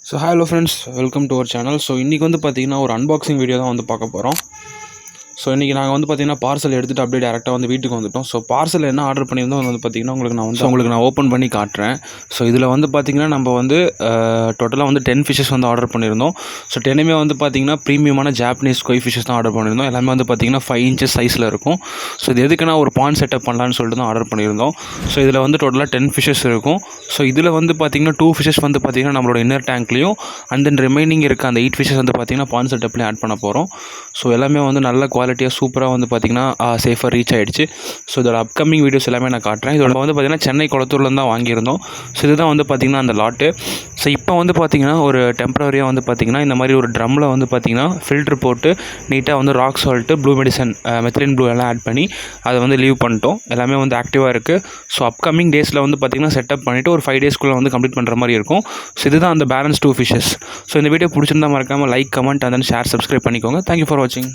So hello friends, welcome to our channel. So இன்றைக்கி வந்து பார்த்திங்கன்னா ஒரு அன்பாக்சிங் வீடியோ தான் வந்து பார்க்க போகிறோம். ஸோ இன்றைக்கி நாங்கள் வந்து பார்த்திங்கன்னா பார்சல் எடுத்துகிட்டு அப்படியே டேரெக்டாக வந்து வீட்டுக்கு வந்துவிட்டோம். ஸோ பார்சல் என்ன ஆர்டர் பண்ணியிருந்தோம் வந்து பார்த்திங்கன்னா உங்களுக்கு நான் ஓப்பன் பண்ணி காட்டுறேன். ஸோ இதில் வந்து பார்த்திங்கன்னா நம்ம வந்து டோட்டலாக வந்து 10 ஃபிஷ்ஷஸ் வந்து ஆர்டர் பண்ணியிருந்தோம். ஸோ 10மே வந்து பார்த்திங்கன்னா ப்ரீமியமான ஜாப்பனீஸ் கொய் ஃபிஷ்ஷஸ் தான் ஆர்டர் பண்ணியிருந்தோம். எல்லாமே வந்து பார்த்திங்கன்னா 5 inches சைஸில் இருக்கும். ஸோ இது எதுக்குன்னா ஒரு பாண்ட் செட்டப் பண்ணலான்னு சொல்லிட்டு தான் ஆர்டர் பண்ணியிருந்தோம். ஸோ இதில் வந்து டோட்டலாக 10 ஃபிஷ்ஷஸ் இருக்கும். ஸோ இதில் வந்து பார்த்திங்கன்னா 2 ஃபிஷ்ஷஸ் வந்து பார்த்திங்கன்னா நம்மளோட இன்னர் டேங்க்லேயும் அண்ட் தென் ரிமைனிங் இருக்க அந்த 8 ஃபிஷ்ஷஸ் வந்து பார்த்திங்கன்னா பாண்ட் செட்டப்லேயும் ஆட் பண்ண போகிறோம். ஸோ எல்லாமே வந்து நல்ல குவாலிட்டியாக சூப்பராக வந்து பார்த்திங்கன்னா சேஃபாக ரீச் ஆகிடுச்சு. ஸோ இதோட அப்கமிங் வீடியோஸ் எல்லாமே நான் காட்டுறேன். இதோட வந்து பார்த்திங்கன்னா சென்னை குளத்தூர்லேருந்து தான் வாங்கியிருந்தோம். ஸோ இதுதான் வந்து பார்த்திங்கன்னா அந்த லாட்டு. ஸோ இப்போ வந்து பார்த்திங்கன்னா ஒரு டெம்பரரியாக வந்து பார்த்திங்கன்னா இந்த மாதிரி ஒரு ட்ரம்மில் வந்து பார்த்திங்கன்னா ஃபில்ட்ரு போட்டு நீட்டாக வந்து rock salt, blue medicine, மெத்திலின் blue எல்லாம் ஆட் பண்ணி அதை வந்து லீவ் பண்ணிட்டோம். எல்லாமே வந்து ஆக்டிவாக இருக்குது. ஸோ அப்கமிங் டேஸில் வந்து பார்த்திங்கன்னா செட்டப் பண்ணிவிட்டு ஒரு 5 daysக்குள்ளே வந்து கம்ப்ளீட் பண்ணுற மாதிரி இருக்கும். ஸோ இதுதான் அந்த பேலன்ஸ் 2 ஃபிஷ்ஷஸ். ஸோ இந்த வீடியோ பிடிச்சிருந்தா மறக்காமல் like, comment and then share, subscribe பண்ணிக்கோங்க. தேங்க்யூ ஃபார் வாட்சிங்.